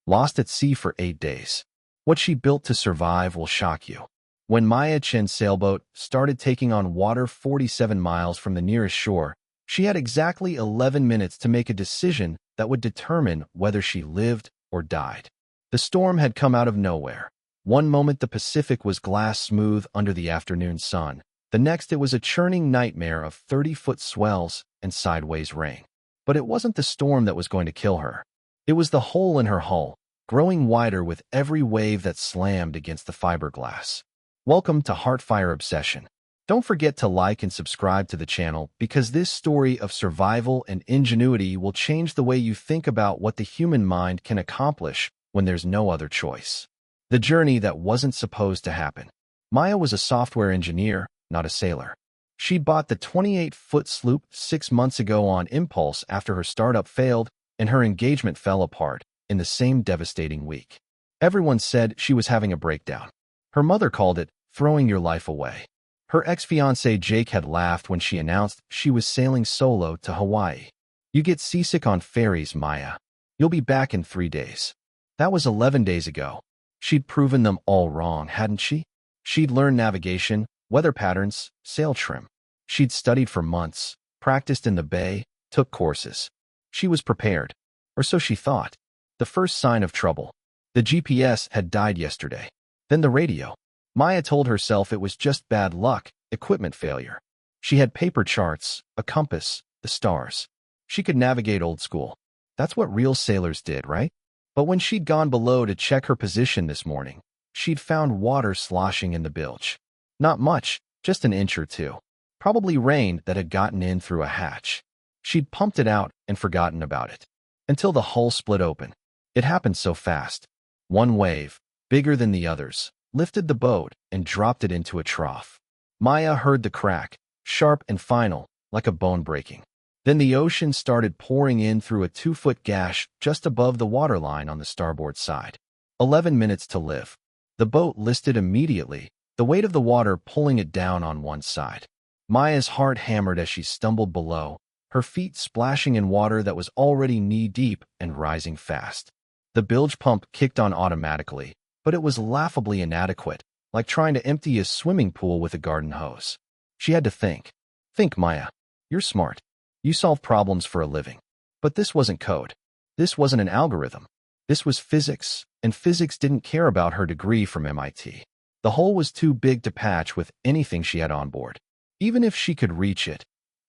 lost at sea for 8 days. What she built to survive will shock you. When Maya Chen's sailboat started taking on water 47 miles from the nearest shore, she had exactly 11 minutes to make a decision that would determine whether she lived or died. The storm had come out of nowhere. One moment the Pacific was glass smooth under the afternoon sun. The next it was a churning nightmare of 30-foot swells and sideways rain. But it wasn't the storm that was going to kill her. It was the hole in her hull, growing wider with every wave that slammed against the fiberglass. Welcome to Heartfire Obsession. Don't forget to like and subscribe to the channel because this story of survival and ingenuity will change the way you think about what the human mind can accomplish when there's no other choice. The journey that wasn't supposed to happen. Maya was a software engineer, not a sailor. She'd bought the 28-foot sloop 6 months ago on impulse after her startup failed and her engagement fell apart in the same devastating week. Everyone said she was having a breakdown. Her mother called it throwing your life away. Her ex-fiancé Jake had laughed when she announced she was sailing solo to Hawaii. You get seasick on ferries, Maya. You'll be back in 3 days. That was 11 days ago. She'd proven them all wrong, hadn't she? She'd learned navigation, weather patterns, sail trim. She'd studied for months, practiced in the bay, took courses. She was prepared, or so she thought. The first sign of trouble. The GPS had died yesterday. Then the radio. Maya told herself it was just bad luck, equipment failure. She had paper charts, a compass, the stars. She could navigate old school. That's what real sailors did, right? But when she'd gone below to check her position this morning, she'd found water sloshing in the bilge. Not much, just an inch or two. Probably rain that had gotten in through a hatch. She'd pumped it out and forgotten about it. Until the hull split open. It happened so fast. One wave, bigger than the others, lifted the boat and dropped it into a trough. Maya heard the crack, sharp and final, like a bone breaking. Then the ocean started pouring in through a 2-foot gash just above the waterline on the starboard side. 11 minutes to live. The boat listed immediately, the weight of the water pulling it down on one side. Maya's heart hammered as she stumbled below, her feet splashing in water that was already knee-deep and rising fast. The bilge pump kicked on automatically, but it was laughably inadequate, like trying to empty a swimming pool with a garden hose. She had to think. Think, Maya. You're smart. You solve problems for a living. But this wasn't code. This wasn't an algorithm. This was physics, and physics didn't care about her degree from MIT. The hole was too big to patch with anything she had on board, even if she could reach it.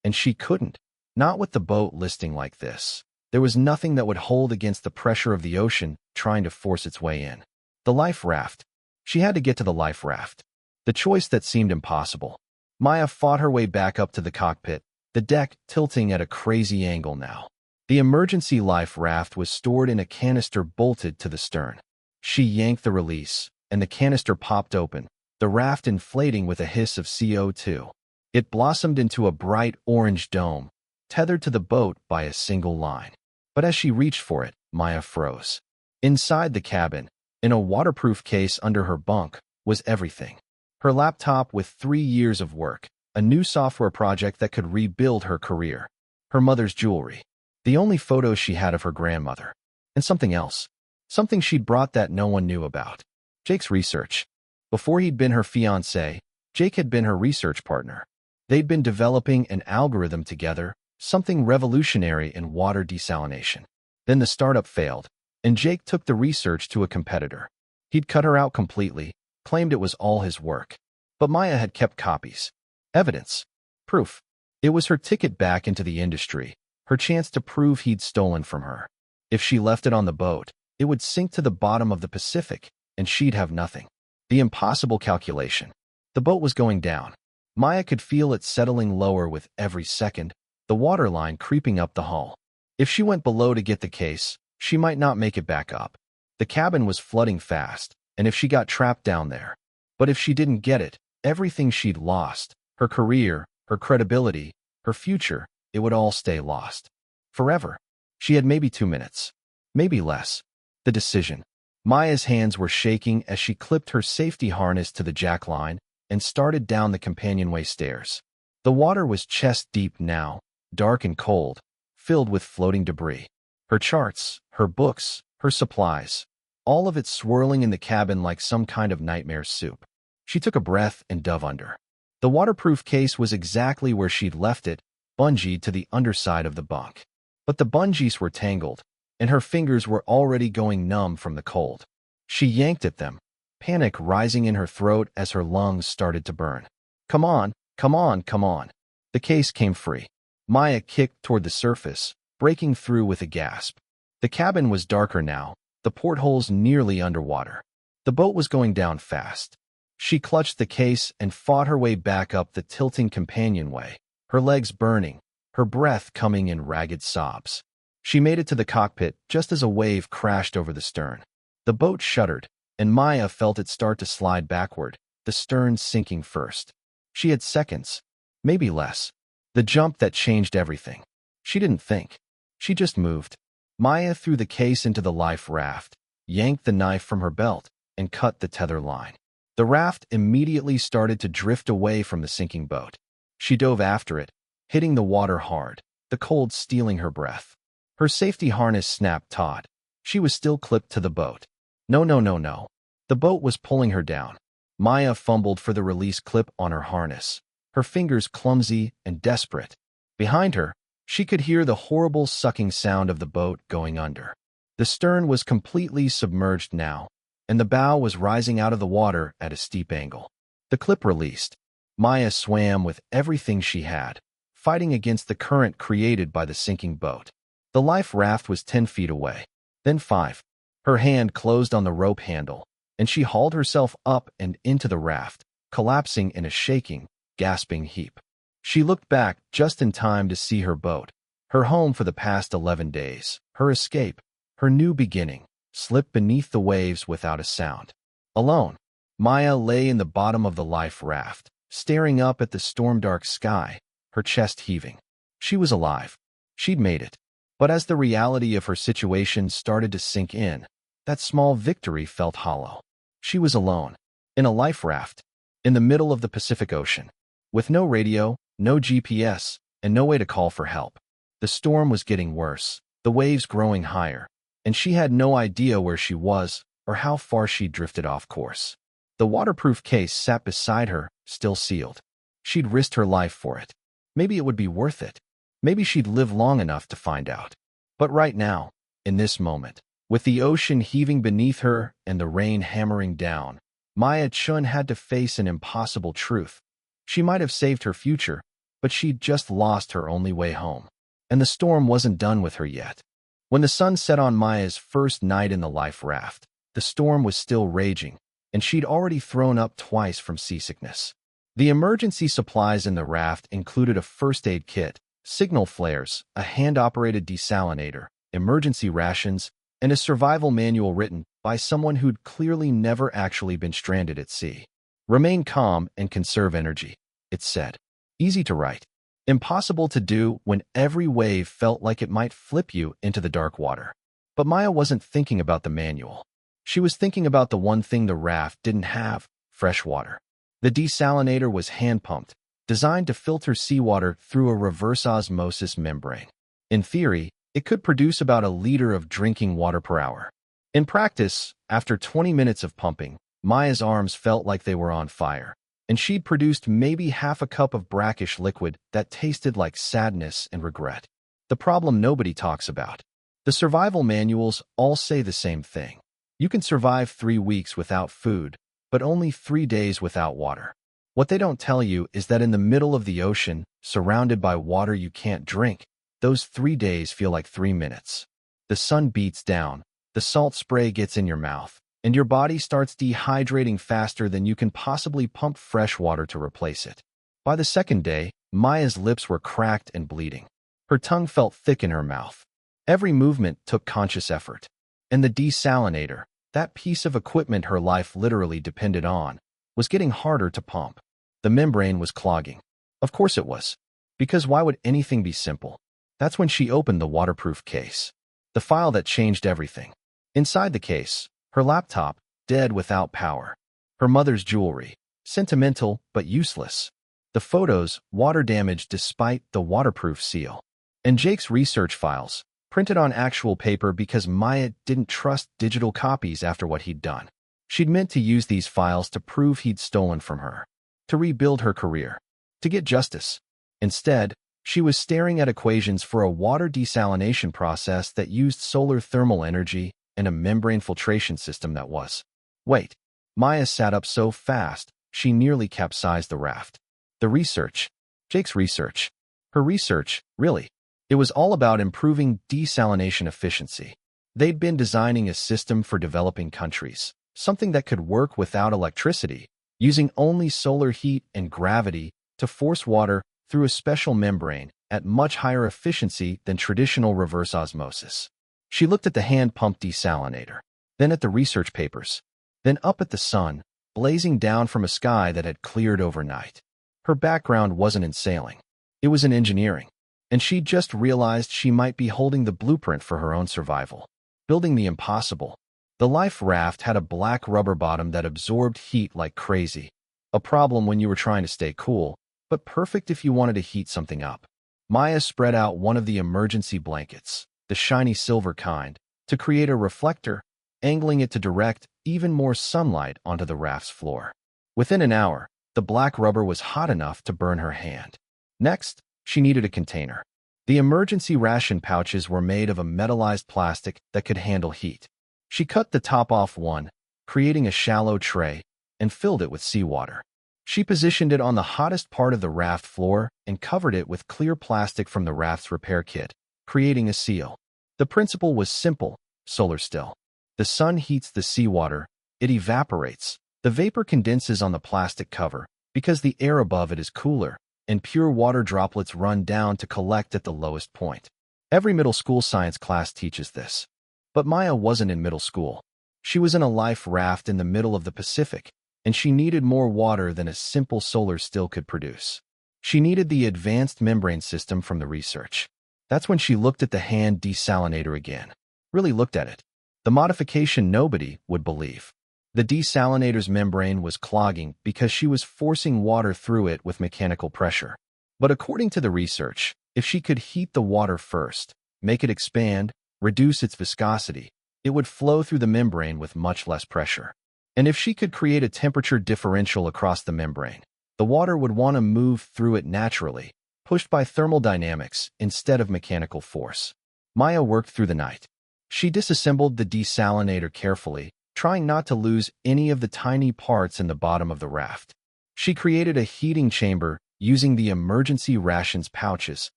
And she couldn't. Not with the boat listing like this. There was nothing that would hold against the pressure of the ocean trying to force its way in. The life raft. She had to get to the life raft. The choice that seemed impossible. Maya fought her way back up to the cockpit, the deck tilting at a crazy angle now. The emergency life raft was stored in a canister bolted to the stern. She yanked the release, and the canister popped open, the raft inflating with a hiss of CO2. It blossomed into a bright orange dome, tethered to the boat by a single line. But as she reached for it, Maya froze. Inside the cabin, in a waterproof case under her bunk, was everything. Her laptop with 3 years of work, a new software project that could rebuild her career, her mother's jewelry, the only photos she had of her grandmother, and something else, something she'd brought that no one knew about. Jake's research. Before he'd been her fiancé, Jake had been her research partner. They'd been developing an algorithm together, something revolutionary in water desalination. Then the startup failed, and Jake took the research to a competitor. He'd cut her out completely, claimed it was all his work. But Maya had kept copies. Evidence. Proof. It was her ticket back into the industry, her chance to prove he'd stolen from her. If she left it on the boat, it would sink to the bottom of the Pacific, and she'd have nothing. The impossible calculation. The boat was going down. Maya could feel it settling lower with every second, the waterline creeping up the hull. If she went below to get the case, she might not make it back up. The cabin was flooding fast, and if she got trapped down there. But if she didn't get it, everything she'd lost, her career, her credibility, her future, it would all stay lost. Forever. She had maybe 2 minutes. Maybe less. The decision. Maya's hands were shaking as she clipped her safety harness to the jackline and started down the companionway stairs. The water was chest-deep now, dark and cold, filled with floating debris. Her charts, her books, her supplies, all of it swirling in the cabin like some kind of nightmare soup. She took a breath and dove under. The waterproof case was exactly where she'd left it, bungeed to the underside of the bunk. But the bungees were tangled, and her fingers were already going numb from the cold. She yanked at them, panic rising in her throat as her lungs started to burn. Come on, come on, come on. The case came free. Maya kicked toward the surface, breaking through with a gasp. The cabin was darker now, the portholes nearly underwater. The boat was going down fast. She clutched the case and fought her way back up the tilting companionway, her legs burning, her breath coming in ragged sobs. She made it to the cockpit just as a wave crashed over the stern. The boat shuddered, and Maya felt it start to slide backward, the stern sinking first. She had seconds, maybe less. The jump that changed everything. She didn't think. She just moved. Maya threw the case into the life raft, yanked the knife from her belt, and cut the tether line. The raft immediately started to drift away from the sinking boat. She dove after it, hitting the water hard, the cold stealing her breath. Her safety harness snapped taut. She was still clipped to the boat. No, no, no, no. The boat was pulling her down. Maya fumbled for the release clip on her harness, her fingers clumsy and desperate. Behind her, she could hear the horrible sucking sound of the boat going under. The stern was completely submerged now, and the bow was rising out of the water at a steep angle. The clip released. Maya swam with everything she had, fighting against the current created by the sinking boat. The life raft was 10 feet away, then 5. Her hand closed on the rope handle, and she hauled herself up and into the raft, collapsing in a shaking, gasping heap. She looked back just in time to see her boat, her home for the past 11 days, her escape, her new beginning, slip beneath the waves without a sound. Alone, Maya lay in the bottom of the life raft, staring up at the storm-dark sky, her chest heaving. She was alive. She'd made it. But as the reality of her situation started to sink in, that small victory felt hollow. She was alone, in a life raft, in the middle of the Pacific Ocean, with no radio, no GPS, and no way to call for help. The storm was getting worse, the waves growing higher, and she had no idea where she was or how far she'd drifted off course. The waterproof case sat beside her, still sealed. She'd risked her life for it. Maybe it would be worth it. Maybe she'd live long enough to find out. But right now, in this moment, with the ocean heaving beneath her and the rain hammering down, Maya Chun had to face an impossible truth. She might have saved her future, but she'd just lost her only way home. And the storm wasn't done with her yet. When the sun set on Maya's first night in the life raft, the storm was still raging, and she'd already thrown up twice from seasickness. The emergency supplies in the raft included a first aid kit, signal flares, a hand-operated desalinator, emergency rations, and a survival manual written by someone who'd clearly never actually been stranded at sea. Remain calm and conserve energy, it said. Easy to write. Impossible to do when every wave felt like it might flip you into the dark water. But Maya wasn't thinking about the manual. She was thinking about the one thing the raft didn't have: fresh water. The desalinator was hand-pumped, designed to filter seawater through a reverse osmosis membrane. In theory, it could produce about a liter of drinking water per hour. In practice, after 20 minutes of pumping, Maya's arms felt like they were on fire, and she'd produced maybe half a cup of brackish liquid that tasted like sadness and regret. The problem nobody talks about. The survival manuals all say the same thing. You can survive 3 weeks without food, but only 3 days without water. What they don't tell you is that in the middle of the ocean, surrounded by water you can't drink, those 3 days feel like 3 minutes. The sun beats down, the salt spray gets in your mouth, and your body starts dehydrating faster than you can possibly pump fresh water to replace it. By the second day, Maya's lips were cracked and bleeding. Her tongue felt thick in her mouth. Every movement took conscious effort. And the desalinator, that piece of equipment her life literally depended on, was getting harder to pump. The membrane was clogging. Of course it was. Because why would anything be simple? That's when she opened the waterproof case. The file that changed everything. Inside the case, her laptop, dead without power. Her mother's jewelry, sentimental but useless. The photos, water damaged despite the waterproof seal. And Jake's research files, printed on actual paper because Maya didn't trust digital copies after what he'd done. She'd meant to use these files to prove he'd stolen from her, to rebuild her career, to get justice. Instead, she was staring at equations for a water desalination process that used solar thermal energy and a membrane filtration system that was. Wait. Maya sat up so fast, she nearly capsized the raft. The research. Jake's research. Her research, really. It was all about improving desalination efficiency. They'd been designing a system for developing countries, something that could work without electricity, using only solar heat and gravity to force water through a special membrane at much higher efficiency than traditional reverse osmosis. She looked at the hand-pump desalinator, then at the research papers, then up at the sun, blazing down from a sky that had cleared overnight. Her background wasn't in sailing. It was in engineering, and she'd just realized she might be holding the blueprint for her own survival. Building the impossible. The life raft had a black rubber bottom that absorbed heat like crazy, a problem when you were trying to stay cool, but perfect if you wanted to heat something up. Maya spread out one of the emergency blankets, the shiny silver kind, to create a reflector, angling it to direct even more sunlight onto the raft's floor. Within an hour, the black rubber was hot enough to burn her hand. Next, she needed a container. The emergency ration pouches were made of a metallized plastic that could handle heat. She cut the top off one, creating a shallow tray, and filled it with seawater. She positioned it on the hottest part of the raft floor and covered it with clear plastic from the raft's repair kit, creating a seal. The principle was simple, solar still. The sun heats the seawater, it evaporates. The vapor condenses on the plastic cover because the air above it is cooler, and pure water droplets run down to collect at the lowest point. Every middle school science class teaches this. But Maya wasn't in middle school. She was in a life raft in the middle of the Pacific, and she needed more water than a simple solar still could produce. She needed the advanced membrane system from the research. That's when she looked at the hand desalinator again. Really looked at it. The modification nobody would believe. The desalinator's membrane was clogging because she was forcing water through it with mechanical pressure. But according to the research, if she could heat the water first, make it expand, reduce its viscosity, it would flow through the membrane with much less pressure. And if she could create a temperature differential across the membrane, the water would want to move through it naturally, pushed by thermodynamics instead of mechanical force. Maya worked through the night. She disassembled the desalinator carefully, trying not to lose any of the tiny parts in the bottom of the raft. She created a heating chamber using the emergency rations pouches,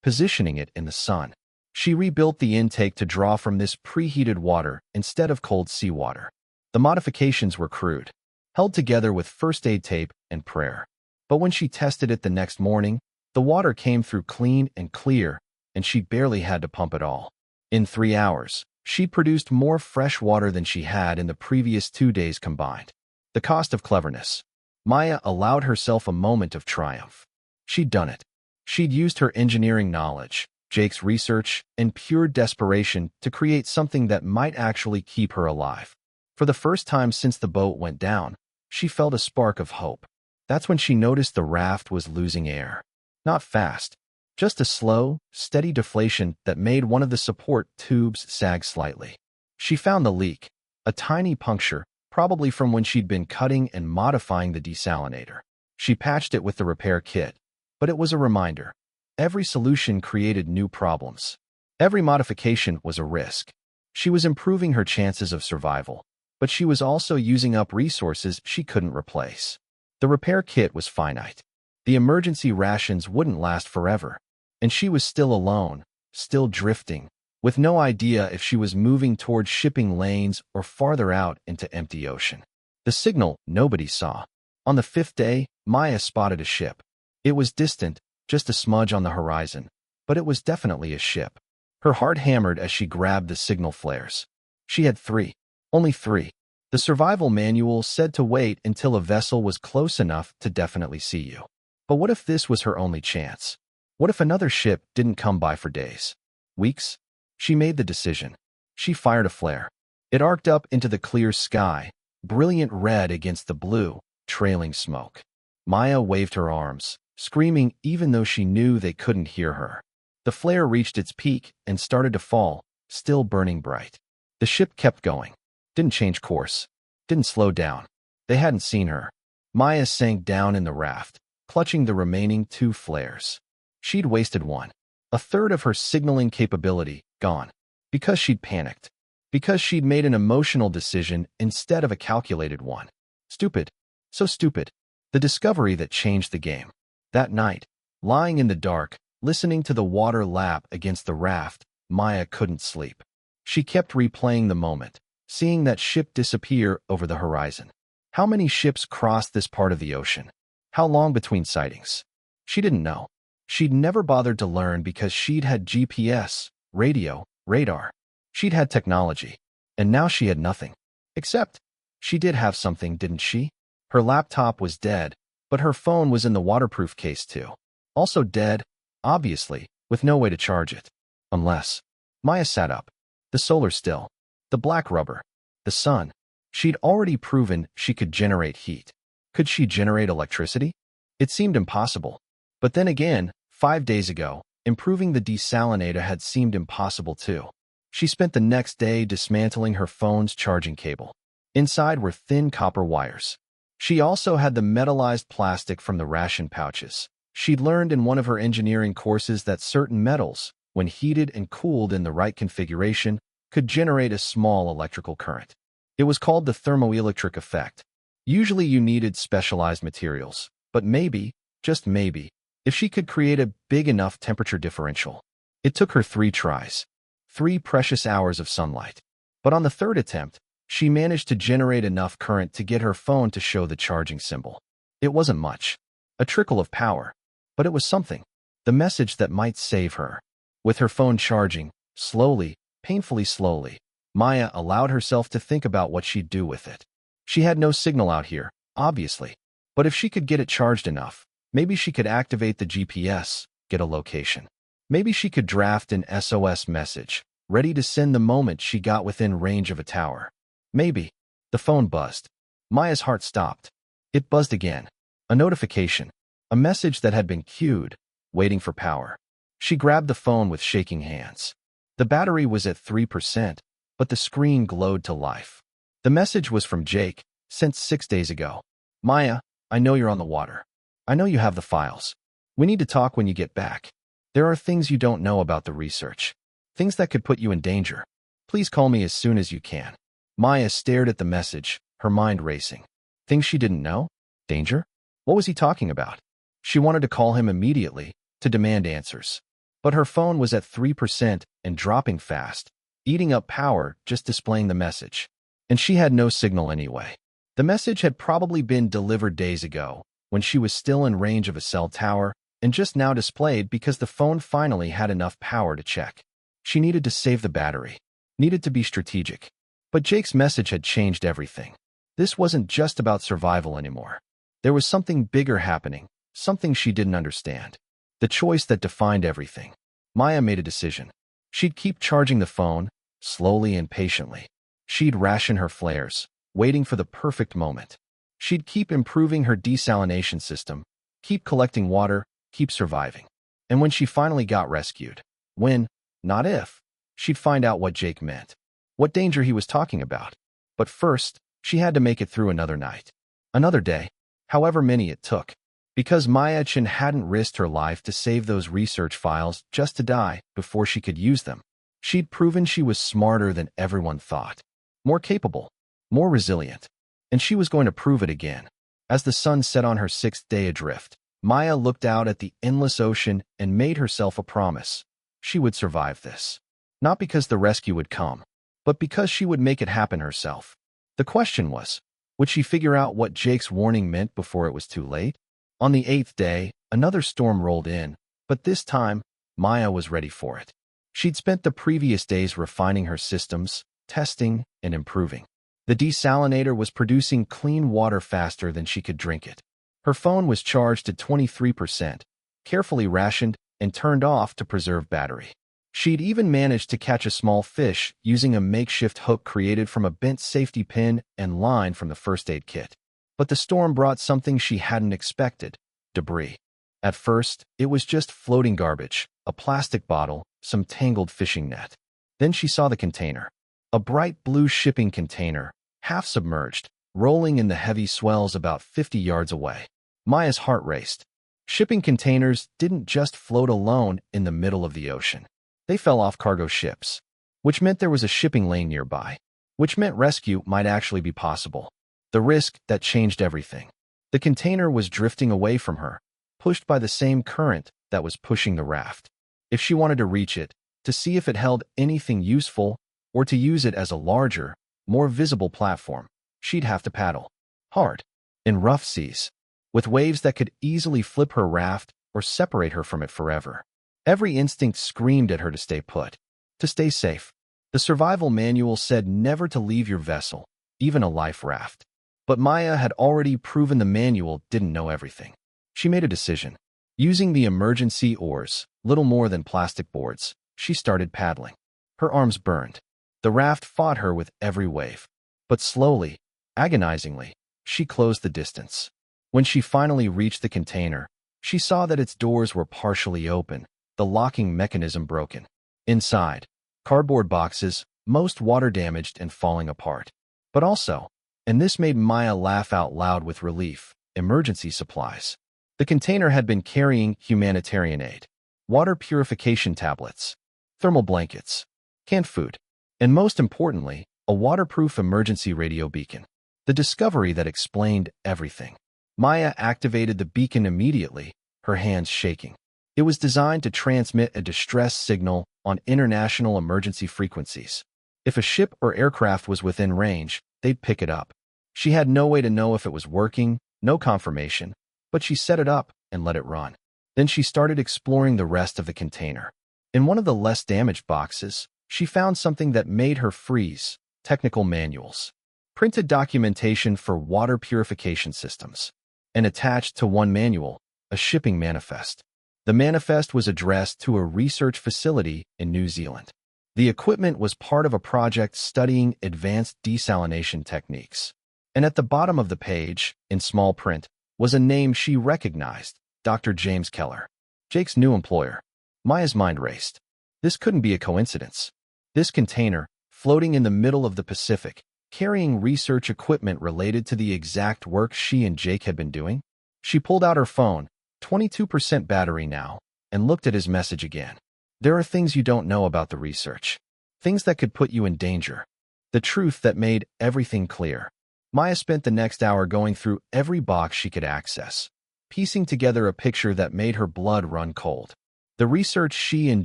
positioning it in the sun. She rebuilt the intake to draw from this preheated water instead of cold seawater. The modifications were crude, held together with first aid tape and prayer. But when she tested it the next morning, the water came through clean and clear, and she barely had to pump it all. In 3 hours, she produced more fresh water than she had in the previous 2 days combined. The cost of cleverness. Maya allowed herself a moment of triumph. She'd done it. She'd used her engineering knowledge, Jake's research, and pure desperation to create something that might actually keep her alive. For the first time since the boat went down, she felt a spark of hope. That's when she noticed the raft was losing air. Not fast, just a slow, steady deflation that made one of the support tubes sag slightly. She found the leak, a tiny puncture, probably from when she'd been cutting and modifying the desalinator. She patched it with the repair kit, but it was a reminder. Every solution created new problems. Every modification was a risk. She was improving her chances of survival, but she was also using up resources she couldn't replace. The repair kit was finite. The emergency rations wouldn't last forever, and she was still alone, still drifting, with no idea if she was moving toward shipping lanes or farther out into empty ocean. The signal nobody saw. On the 5th day, Maya spotted a ship. It was distant, just a smudge on the horizon, but it was definitely a ship. Her heart hammered as she grabbed the signal flares. She had 3. Only 3. The survival manual said to wait until a vessel was close enough to definitely see you. But what if this was her only chance? What if another ship didn't come by for days? Weeks? She made the decision. She fired a flare. It arced up into the clear sky, brilliant red against the blue, trailing smoke. Maya waved her arms, screaming even though she knew they couldn't hear her. The flare reached its peak and started to fall, still burning bright. The ship kept going. Didn't change course. Didn't slow down. They hadn't seen her. Maya sank down in the raft, clutching the remaining 2 flares. She'd wasted one. A third of her signaling capability gone. Because she'd panicked. Because she'd made an emotional decision instead of a calculated one. Stupid. So stupid. The discovery that changed the game. That night, lying in the dark, listening to the water lap against the raft, Maya couldn't sleep. She kept replaying the moment, seeing that ship disappear over the horizon. How many ships crossed this part of the ocean? How long between sightings? She didn't know. She'd never bothered to learn because she'd had GPS, radio, radar. She'd had technology. And now she had nothing. Except, she did have something, didn't she? Her laptop was dead, but her phone was in the waterproof case too. Also dead, obviously, with no way to charge it. Unless. Maya sat up. The solar still. The black rubber. The sun. She'd already proven she could generate heat. Could she generate electricity? It seemed impossible. But then again, 5 days ago, improving the desalinator had seemed impossible too. She spent the next day dismantling her phone's charging cable. Inside were thin copper wires. She also had the metallized plastic from the ration pouches. She'd learned in one of her engineering courses that certain metals, when heated and cooled in the right configuration, could generate a small electrical current. It was called the thermoelectric effect. Usually you needed specialized materials, but maybe, just maybe, if she could create a big enough temperature differential. It took her 3 tries. 3 precious hours of sunlight. But on the 3rd attempt, she managed to generate enough current to get her phone to show the charging symbol. It wasn't much. A trickle of power. But it was something. The message that might save her. With her phone charging, slowly, painfully slowly, Maya allowed herself to think about what she'd do with it. She had no signal out here, obviously. But if she could get it charged enough, maybe she could activate the GPS, get a location. Maybe she could draft an SOS message, ready to send the moment she got within range of a tower. Maybe. The phone buzzed. Maya's heart stopped. It buzzed again. A notification. A message that had been queued, waiting for power. She grabbed the phone with shaking hands. The battery was at 3%, but the screen glowed to life. The message was from Jake, sent 6 days ago. Maya, I know you're on the water. I know you have the files. We need to talk when you get back. There are things you don't know about the research. Things that could put you in danger. Please call me as soon as you can. Maya stared at the message, her mind racing. Things she didn't know? Danger? What was he talking about? She wanted to call him immediately, to demand answers. But her phone was at 3% and dropping fast, eating up power just displaying the message. And she had no signal anyway. The message had probably been delivered days ago, when she was still in range of a cell tower, and just now displayed because the phone finally had enough power to check. She needed to save the battery. Needed to be strategic. But Jake's message had changed everything. This wasn't just about survival anymore. There was something bigger happening, something she didn't understand. The choice that defined everything. Maya made a decision. She'd keep charging the phone, slowly and patiently. She'd ration her flares, waiting for the perfect moment. She'd keep improving her desalination system, keep collecting water, keep surviving. And when she finally got rescued, when, not if, she'd find out what Jake meant, what danger he was talking about. But first, she had to make it through another night. Another day, however many it took. Because Maya Chen hadn't risked her life to save those research files just to die before she could use them. She'd proven she was smarter than everyone thought. More capable, more resilient. And she was going to prove it again. As the sun set on her 6th day adrift, Maya looked out at the endless ocean and made herself a promise. She would survive this. Not because the rescue would come, but because she would make it happen herself. The question was, would she figure out what Jake's warning meant before it was too late? On the 8th day, another storm rolled in, but this time, Maya was ready for it. She'd spent the previous days refining her systems, testing, and improving. The desalinator was producing clean water faster than she could drink it. Her phone was charged at 23%, carefully rationed and turned off to preserve battery. She'd even managed to catch a small fish using a makeshift hook created from a bent safety pin and line from the first aid kit. But the storm brought something she hadn't expected, debris. At first, it was just floating garbage, a plastic bottle, some tangled fishing net. Then she saw the container. A bright blue shipping container, half submerged, rolling in the heavy swells about 50 yards away. Maya's heart raced. Shipping containers didn't just float alone in the middle of the ocean. They fell off cargo ships, which meant there was a shipping lane nearby, which meant rescue might actually be possible. The risk that changed everything. The container was drifting away from her, pushed by the same current that was pushing the raft. If she wanted to reach it, to see if it held anything useful, or to use it as a larger, more visible platform, she'd have to paddle hard, in rough seas, with waves that could easily flip her raft or separate her from it forever. Every instinct screamed at her to stay put, to stay safe. The survival manual said never to leave your vessel, even a life raft. But Maya had already proven the manual didn't know everything. She made a decision. Using the emergency oars, little more than plastic boards, she started paddling. Her arms burned. The raft fought her with every wave. But slowly, agonizingly, she closed the distance. When she finally reached the container, she saw that its doors were partially open, the locking mechanism broken. Inside, cardboard boxes, most water-damaged and falling apart. But also, and this made Maya laugh out loud with relief, emergency supplies. The container had been carrying humanitarian aid, water purification tablets, thermal blankets, canned food, and most importantly, a waterproof emergency radio beacon. The discovery that explained everything. Maya activated the beacon immediately, her hands shaking. It was designed to transmit a distress signal on international emergency frequencies. If a ship or aircraft was within range, they'd pick it up. She had no way to know if it was working, no confirmation, but she set it up and let it run. Then she started exploring the rest of the container. In one of the less damaged boxes, she found something that made her freeze: technical manuals, printed documentation for water purification systems, and attached to one manual, a shipping manifest. The manifest was addressed to a research facility in New Zealand. The equipment was part of a project studying advanced desalination techniques. And at the bottom of the page, in small print, was a name she recognized: Dr. James Keller, Jake's new employer. Maya's mind raced. This couldn't be a coincidence. This container, floating in the middle of the Pacific, carrying research equipment related to the exact work she and Jake had been doing? She pulled out her phone, 22% battery now, and looked at his message again. There are things you don't know about the research. Things that could put you in danger. The truth that made everything clear. Maya spent the next hour going through every box she could access, piecing together a picture that made her blood run cold. The research she and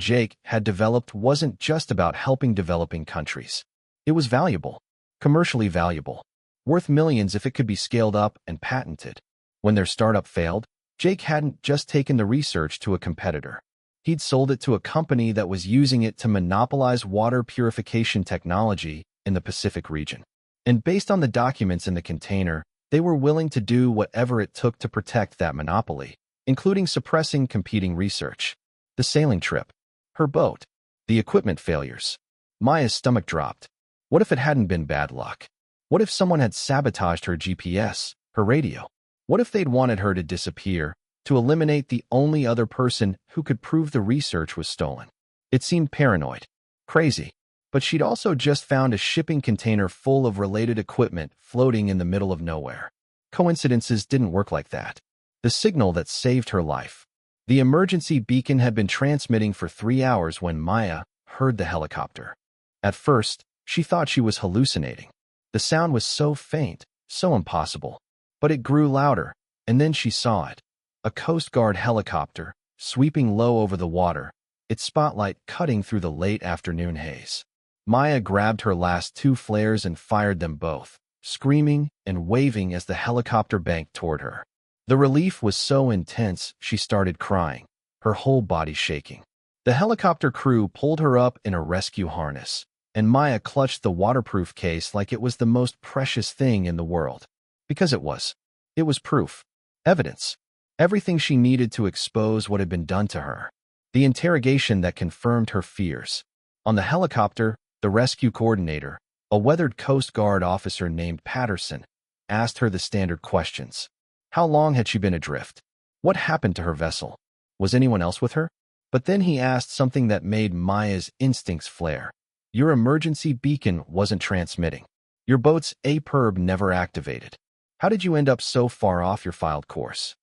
Jake had developed wasn't just about helping developing countries. It was valuable, commercially valuable, worth millions if it could be scaled up and patented. When their startup failed, Jake hadn't just taken the research to a competitor. He'd sold it to a company that was using it to monopolize water purification technology in the Pacific region. And based on the documents in the container, they were willing to do whatever it took to protect that monopoly, including suppressing competing research. The sailing trip, her boat, the equipment failures. Maya's stomach dropped. What if it hadn't been bad luck? What if someone had sabotaged her GPS, her radio? What if they'd wanted her to disappear, to eliminate the only other person who could prove the research was stolen? It seemed paranoid, crazy. But she'd also just found a shipping container full of related equipment floating in the middle of nowhere. Coincidences didn't work like that. The signal that saved her life. The emergency beacon had been transmitting for 3 hours when Maya heard the helicopter. At first, she thought she was hallucinating. The sound was so faint, so impossible. But it grew louder, and then she saw it. A Coast Guard helicopter, sweeping low over the water, its spotlight cutting through the late afternoon haze. Maya grabbed her last 2 flares and fired them both, screaming and waving as the helicopter banked toward her. The relief was so intense she started crying, her whole body shaking. The helicopter crew pulled her up in a rescue harness, and Maya clutched the waterproof case like it was the most precious thing in the world. Because it was. It was proof. Evidence. Everything she needed to expose what had been done to her. The interrogation that confirmed her fears. On the helicopter, the rescue coordinator, a weathered Coast Guard officer named Patterson, asked her the standard questions. How long had she been adrift? What happened to her vessel? Was anyone else with her? But then he asked something that made Maya's instincts flare. Your emergency beacon wasn't transmitting. Your boat's APERB never activated. How did you end up so far off your filed course?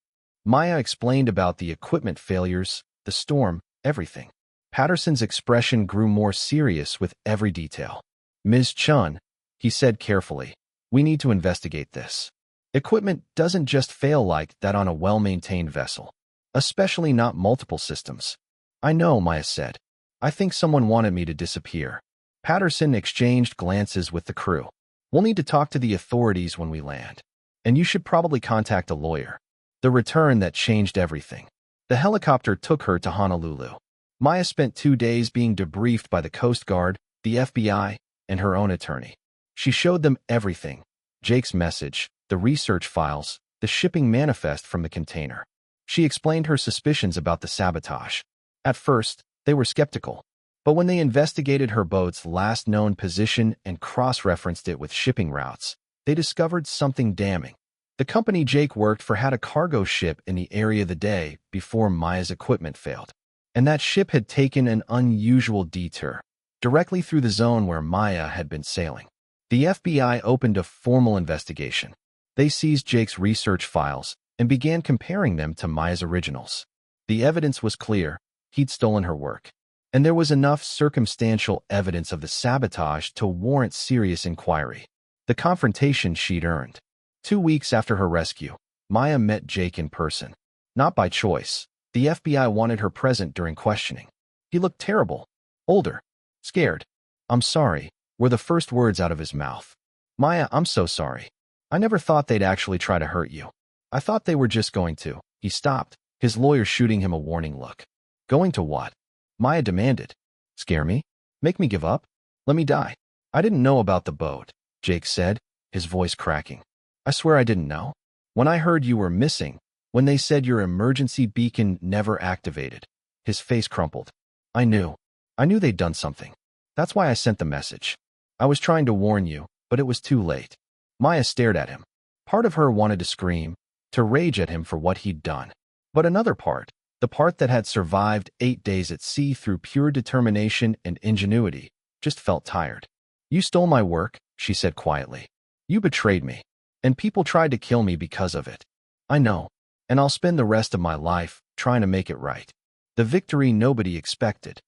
Maya explained about the equipment failures, the storm, everything. Patterson's expression grew more serious with every detail. Ms. Chun, he said carefully, we need to investigate this. Equipment doesn't just fail like that on a well-maintained vessel, especially not multiple systems. I know, Maya said. I think someone wanted me to disappear. Patterson exchanged glances with the crew. We'll need to talk to the authorities when we land. And you should probably contact a lawyer. The return that changed everything. The helicopter took her to Honolulu. Maya spent 2 days being debriefed by the Coast Guard, the FBI, and her own attorney. She showed them everything. Jake's message, the research files, the shipping manifest from the container. She explained her suspicions about the sabotage. At first, they were skeptical. But when they investigated her boat's last known position and cross-referenced it with shipping routes, they discovered something damning. The company Jake worked for had a cargo ship in the area the day before Maya's equipment failed. And that ship had taken an unusual detour, directly through the zone where Maya had been sailing. The FBI opened a formal investigation. They seized Jake's research files and began comparing them to Maya's originals. The evidence was clear. He'd stolen her work. And there was enough circumstantial evidence of the sabotage to warrant serious inquiry. The confrontation she'd earned. 2 weeks after her rescue, Maya met Jake in person. Not by choice. The FBI wanted her present during questioning. He looked terrible. Older. Scared. I'm sorry, were the first words out of his mouth. Maya, I'm so sorry. I never thought they'd actually try to hurt you. I thought they were just going to. He stopped, his lawyer shooting him a warning look. Going to what? Maya demanded. Scare me? Make me give up? Let me die. I didn't know about the boat, Jake said, his voice cracking. I swear I didn't know. When I heard you were missing, when they said your emergency beacon never activated, his face crumpled. I knew. I knew they'd done something. That's why I sent the message. I was trying to warn you, but it was too late. Maya stared at him. Part of her wanted to scream, to rage at him for what he'd done. But another part, the part that had survived 8 days at sea through pure determination and ingenuity, just felt tired. You stole my work, she said quietly. You betrayed me. And people tried to kill me because of it. I know. And I'll spend the rest of my life trying to make it right. The victory nobody expected.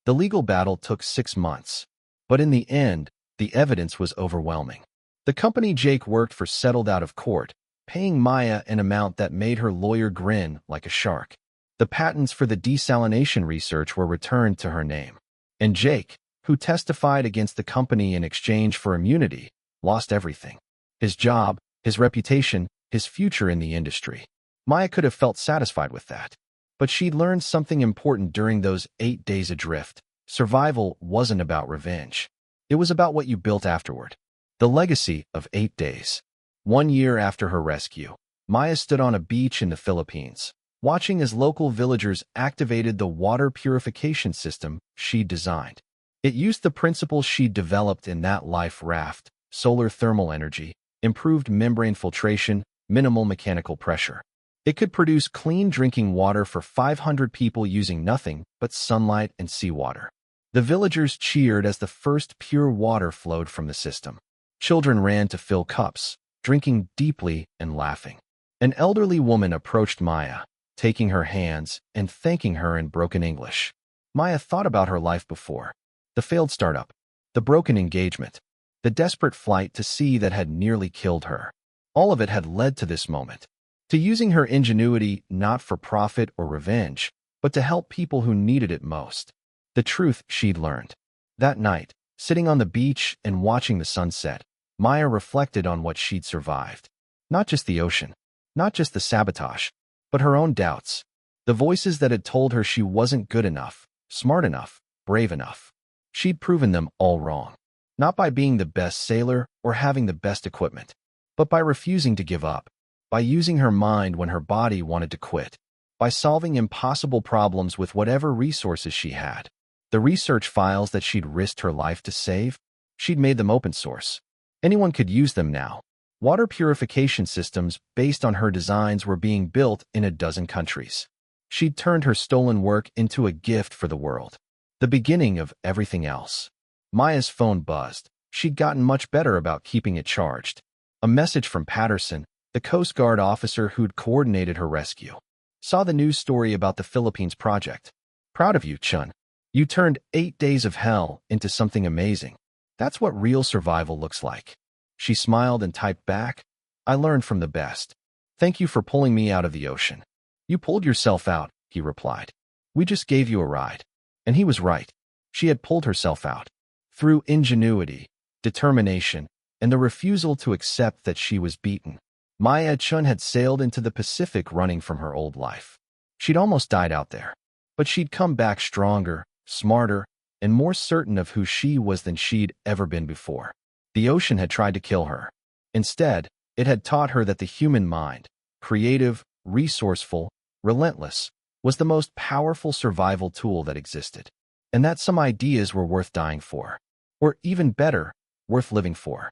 The legal battle took 6 months. But in the end, the evidence was overwhelming. The company Jake worked for settled out of court, paying Maya an amount that made her lawyer grin like a shark. The patents for the desalination research were returned to her name. And Jake, who testified against the company in exchange for immunity, lost everything. His job, his reputation, his future in the industry. Maya could have felt satisfied with that. But she'd learned something important during those 8 days adrift. Survival wasn't about revenge. It was about what you built afterward. The legacy of 8 days. 1 year after her rescue, Maya stood on a beach in the Philippines, watching as local villagers activated the water purification system she'd designed. It used the principles she'd developed in that life raft: solar thermal energy, improved membrane filtration, minimal mechanical pressure. It could produce clean drinking water for 500 people using nothing but sunlight and seawater. The villagers cheered as the first pure water flowed from the system. Children ran to fill cups, drinking deeply and laughing. An elderly woman approached Maya, taking her hands and thanking her in broken English. Maya thought about her life before. The failed startup, the broken engagement, the desperate flight to sea that had nearly killed her. All of it had led to this moment. To using her ingenuity not for profit or revenge, but to help people who needed it most. The truth she'd learned. That night, sitting on the beach and watching the sunset, Maya reflected on what she'd survived. Not just the ocean, not just the sabotage, but her own doubts. The voices that had told her she wasn't good enough, smart enough, brave enough. She'd proven them all wrong. Not by being the best sailor or having the best equipment, but by refusing to give up, by using her mind when her body wanted to quit, by solving impossible problems with whatever resources she had. The research files that she'd risked her life to save, she'd made them open source. Anyone could use them now. Water purification systems based on her designs were being built in a dozen countries. She'd turned her stolen work into a gift for the world. The beginning of everything else. Maya's phone buzzed. She'd gotten much better about keeping it charged. A message from Patterson, the Coast Guard officer who'd coordinated her rescue. Saw the news story about the Philippines project. Proud of you, Chun. You turned 8 days of hell into something amazing. That's what real survival looks like. She smiled and typed back, I learned from the best. Thank you for pulling me out of the ocean. You pulled yourself out, he replied. We just gave you a ride. And he was right. She had pulled herself out. Through ingenuity, determination, and the refusal to accept that she was beaten. Maya Chun had sailed into the Pacific running from her old life. She'd almost died out there. But she'd come back stronger, smarter, and more certain of who she was than she'd ever been before. The ocean had tried to kill her. Instead, it had taught her that the human mind, creative, resourceful, relentless, was the most powerful survival tool that existed. And that some ideas were worth dying for. Or even better, worth living for.